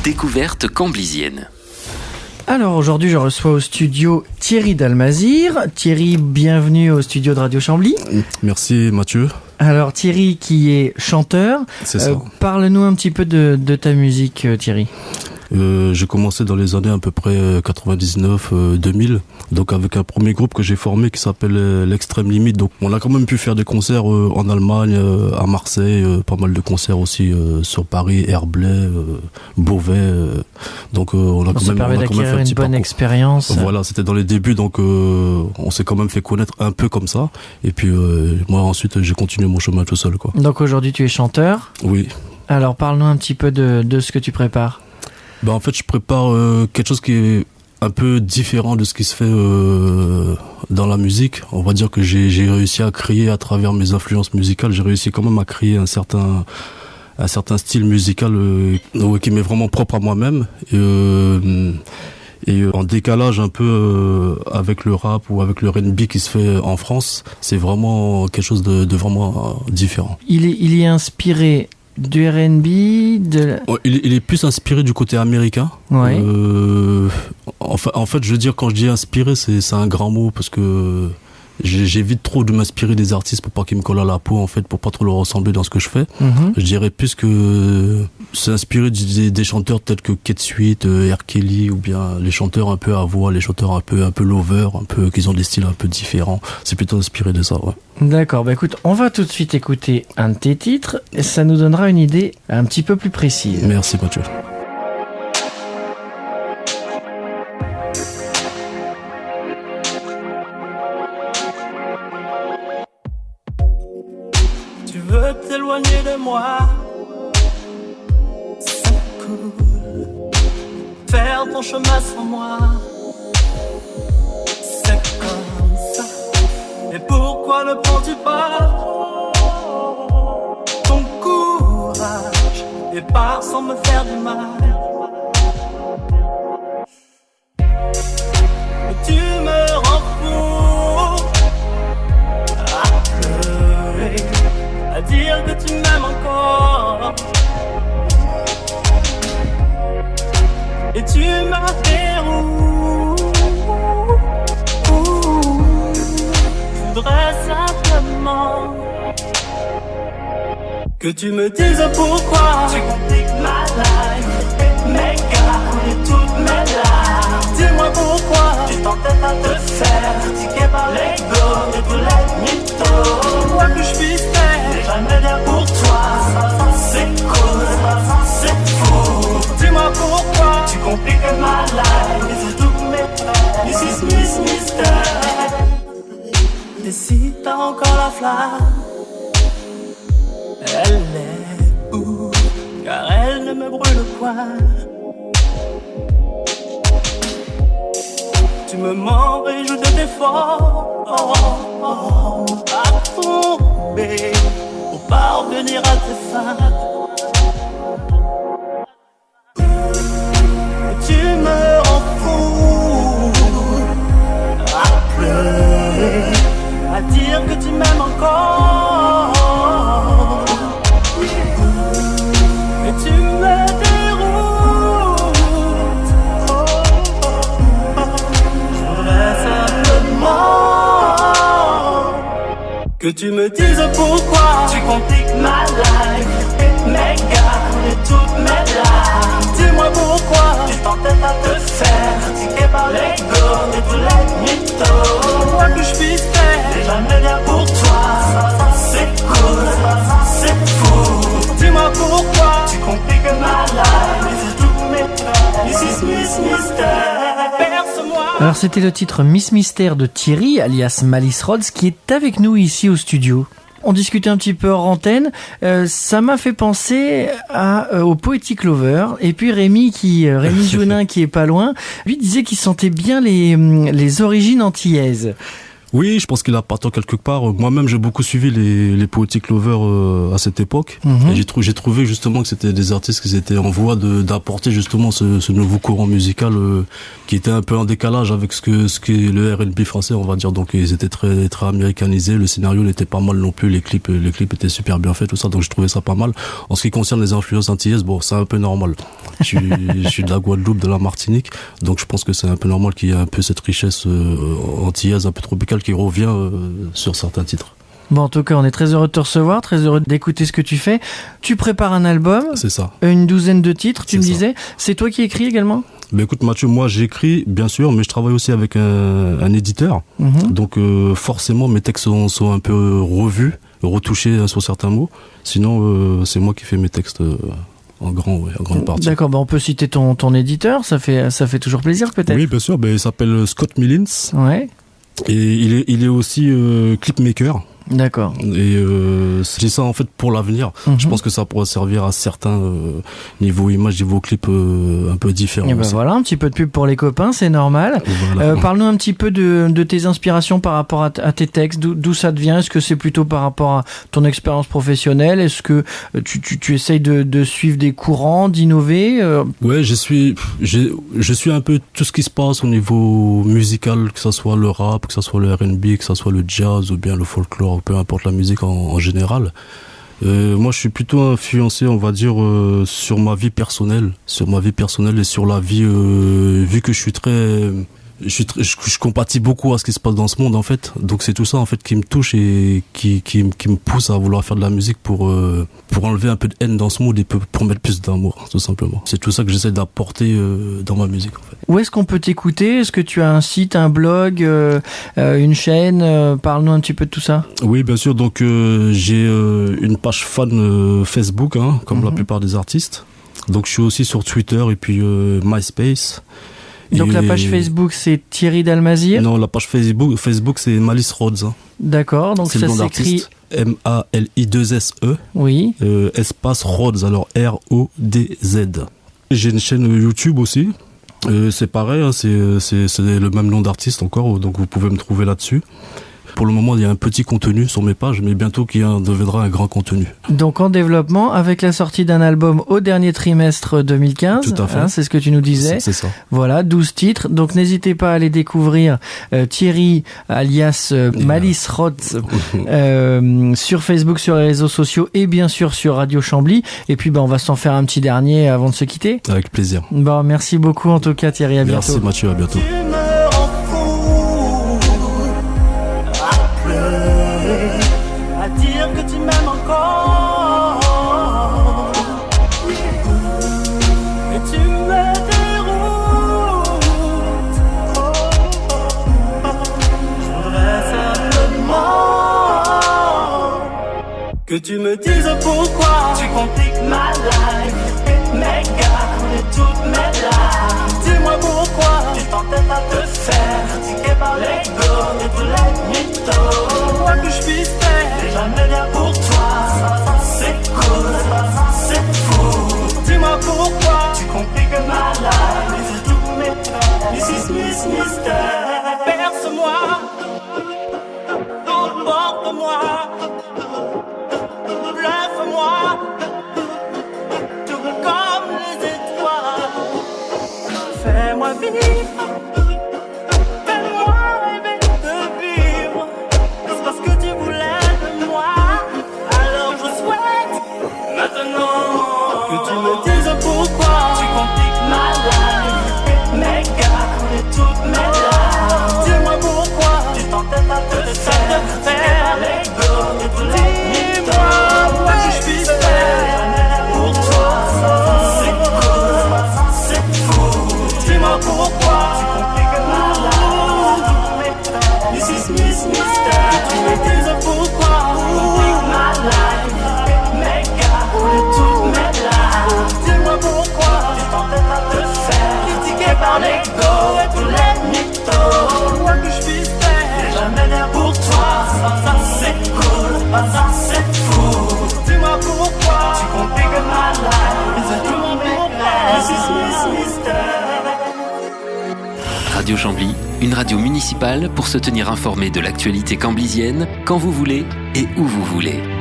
Découverte camblisienne. Alors aujourd'hui je reçois au studio Thierry Dalmazir. Thierry, bienvenue au studio de Radio Chambly. Merci Mathieu. Alors Thierry qui est chanteur, C'est ça. Parle-nous un petit peu de ta musique Thierry. J'ai commencé dans les années à peu près 99-2000, donc avec un premier groupe que j'ai formé qui s'appelle l'Extrême Limite. Donc on a quand même pu faire des concerts en Allemagne, à Marseille, pas mal de concerts aussi sur Paris, Herblay, Beauvais. Donc on a quand Ça même permet d'acquérir une bonne expérience. Voilà, c'était dans les débuts, donc on s'est quand même fait connaître un peu comme ça. Et puis moi ensuite j'ai continué mon chemin tout seul, quoi. Donc aujourd'hui tu es chanteur. Oui. Alors parle-nous un petit peu de ce que tu prépares. En fait, je prépare quelque chose qui est un peu différent de ce qui se fait dans la musique. On va dire que j'ai réussi à créer à travers mes influences musicales, j'ai réussi quand même à créer un certain style musical qui m'est vraiment propre à moi-même. Et en décalage un peu avec le rap ou avec le R&B qui se fait en France, c'est vraiment quelque chose de vraiment différent. Il est inspiré du R&B, il est plus inspiré du côté américain. Ouais. En fait, je veux dire, quand je dis inspiré, c'est un grand mot parce que j'évite trop de m'inspirer des artistes pour pas qu'ils me collent à la peau, en fait, pour pas trop leur ressembler dans ce que je fais. Mm-hmm. Je dirais plus que c'est inspiré des chanteurs tels que Kate Sweat, R. Kelly, ou bien les chanteurs un peu à voix, les chanteurs un peu lover, un peu qu'ils ont des styles un peu différents. C'est plutôt inspiré de ça, ouais. D'accord, écoute, on va tout de suite écouter un de tes titres et ça nous donnera une idée un petit peu plus précise. Merci Mathieu. Tu veux t'éloigner de moi, c'est cool. Faire ton chemin sans moi, c'est comme ça. Et pourquoi ne prends-tu pas ton courage et pars sans me faire du mal? Et tu me rends fou à pleurer, à dire que tu m'aimes encore. Et tu me déroules. Je voudrais simplement que tu me dises pourquoi tu compliques ma life, mes gars et toutes mes larmes. Dis-moi pourquoi tu t'entêtes à te faire critiquer par l'ego et tous les mythos. Quoi que je puisse faire, c'est jamais bien pour toi. C'est cool, c'est fou. Dis-moi pourquoi tu compliques ma life et c'est toutes mes peines. This is Miss Mystère. Et si t'as encore la flamme, elle est où? Car elle ne me brûle point. Tu me mens et je te défends à tomber pour parvenir à tes fins. Et tu me rends fou à pleurer, à dire que tu m'aimes encore. Et tu me déroutes. Je voudrais simplement que tu me dises pourquoi tu compliques ma life et mes gars et toutes mes larmes. Dis-moi pourquoi tu t'entêtes à te faire critiquer par l'ego et tous les mythos. Quoi que je puisse faire, c'est jamais bien pour toi. C'est cool, c'est fou. Dis-moi pourquoi tu compliques ma life et c'est toutes mes peines. This is Miss Mystère. Perce-moi. Alors c'était le titre Miss Mystère de Thierry, alias Malice Rhodes, qui est avec nous ici au studio. On discutait un petit peu hors antenne, ça m'a fait penser au Poetic Lover, et puis Rémi Jounin qui est pas loin, lui disait qu'il sentait bien les origines antillaises. Oui, je pense qu'il a partout quelque part. Moi-même, j'ai beaucoup suivi les Poetic Lovers à cette époque. Et j'ai trouvé justement que c'était des artistes qui étaient en voie d'apporter justement ce nouveau courant musical qui était un peu en décalage avec ce qu'est le R&B français, on va dire. Donc ils étaient très très américanisés. Le scénario n'était pas mal non plus. Les clips étaient super bien faits, tout ça. Donc je trouvais ça pas mal. En ce qui concerne les influences antillaises, bon, c'est un peu normal. Je suis de la Guadeloupe, de la Martinique, donc je pense que c'est un peu normal qu'il y ait un peu cette richesse antillaise, un peu tropicale, qui revient sur certains titres. Bon, en tout cas, on est très heureux de te recevoir, très heureux d'écouter ce que tu fais. Tu prépares un album. C'est ça. Une douzaine de titres, tu me ça. disais. C'est toi qui écris également ? Ben écoute Mathieu, moi j'écris bien sûr, mais je travaille aussi avec un éditeur. Donc forcément mes textes sont un peu revus, retouchés sur certains mots. Sinon c'est moi qui fais mes textes en grande partie. D'accord, on peut citer ton éditeur, ça fait toujours plaisir peut-être. Oui bien sûr, il s'appelle Scott Millins. Ouais. Et il est aussi clipmaker. D'accord. Et c'est ça en fait pour l'avenir. Je pense que ça pourrait servir à certains niveau image, niveau clip un peu différents. Et voilà, un petit peu de pub pour les copains, c'est normal. Voilà. Parle-nous un petit peu de tes inspirations par rapport à tes textes, d'où ça te vient. Est-ce que c'est plutôt par rapport à ton expérience professionnelle? Est-ce que tu essayes de suivre des courants, d'innover? Ouais, je suis un peu tout ce qui se passe au niveau musical, que ça soit le rap, que ça soit le R&B, que ça soit le jazz ou bien le folklore, peu importe la musique en général. Moi, je suis plutôt influencé, on va dire, sur ma vie personnelle et sur la vie, vu que je compatis beaucoup à ce qui se passe dans ce monde en fait, donc c'est tout ça en fait qui me touche et qui me pousse à vouloir faire de la musique pour enlever un peu de haine dans ce monde et pour mettre plus d'amour, tout simplement. C'est tout ça que j'essaie d'apporter dans ma musique en fait. Où est-ce qu'on peut t'écouter? Est-ce que tu as un site, un blog, une chaîne? Parle-nous un petit peu de tout ça. Oui, bien sûr, donc j'ai une page fan Facebook, comme la plupart des artistes. Donc je suis aussi sur Twitter et puis MySpace. Donc la page Facebook, c'est Thierry Dalmazier? Non, la page Facebook c'est Malice Rhodes. D'accord, donc ça s'écrit M-A-L-I-2-S-E. Oui. Espace Rhodes, alors R-O-D-Z. J'ai une chaîne YouTube aussi. C'est pareil, c'est le même nom d'artiste encore, donc vous pouvez me trouver là-dessus. Pour le moment, il y a un petit contenu sur mes pages, mais bientôt qu'il deviendra un grand contenu. Donc en développement, avec la sortie d'un album au dernier trimestre 2015, tout à fait. C'est ce que tu nous disais. C'est ça. Voilà, 12 titres. Donc n'hésitez pas à aller découvrir Thierry, alias Malice Rhodes, sur Facebook, sur les réseaux sociaux et bien sûr sur Radio Chambly. Et puis on va s'en faire un petit dernier avant de se quitter. Avec plaisir. Bon, merci beaucoup en tout cas Thierry, à bientôt. Merci Mathieu, à bientôt. Que tu me dises pourquoi tu compliques ma life et mes gardes et toutes mes larmes. Dis-moi pourquoi tu t'entêtes à te faire critiquer par l'ego et tous les mythos. Quoi que je puisse faire, j'ai jamais rien pour toi. Ça c'est cool, ça c'est fou. Dis-moi pourquoi tu compliques ma life et c'est tous mes frères. Miss Mystère, perce-moi, emporte-moi. Bluffe-moi, tout comme les étoiles. Fais-moi vivre, fais-moi rêver de vivre. C'est parce que tu voulais de moi. Alors je souhaite maintenant que tu me dises pourquoi tu compliques ma life et mes gardes et toutes mes larmes. Dis-moi pourquoi tu t'entêtes à te faire l'ego et tous les quoi que je puisse faire pour toi, c'est cool, c'est fou. Dis-moi pourquoi tu compliques ma life. This is Mystère. Tu me dises pourquoi tu compliques ma life et mes gardes et toutes mes larmes. Dis-moi pourquoi tu t'entêtes à te faire critiquer par l'ego et tous les mythos. Quoi que je puisse faire, j'ai jamais rien pour toi. Ça c'est cool, ça c'est fou. Dis-moi pourquoi tu compliques ma life. C'est tout mon regret. This is Mystère. Radio Chambly, une radio municipale pour se tenir informé de l'actualité camblisienne quand vous voulez et où vous voulez.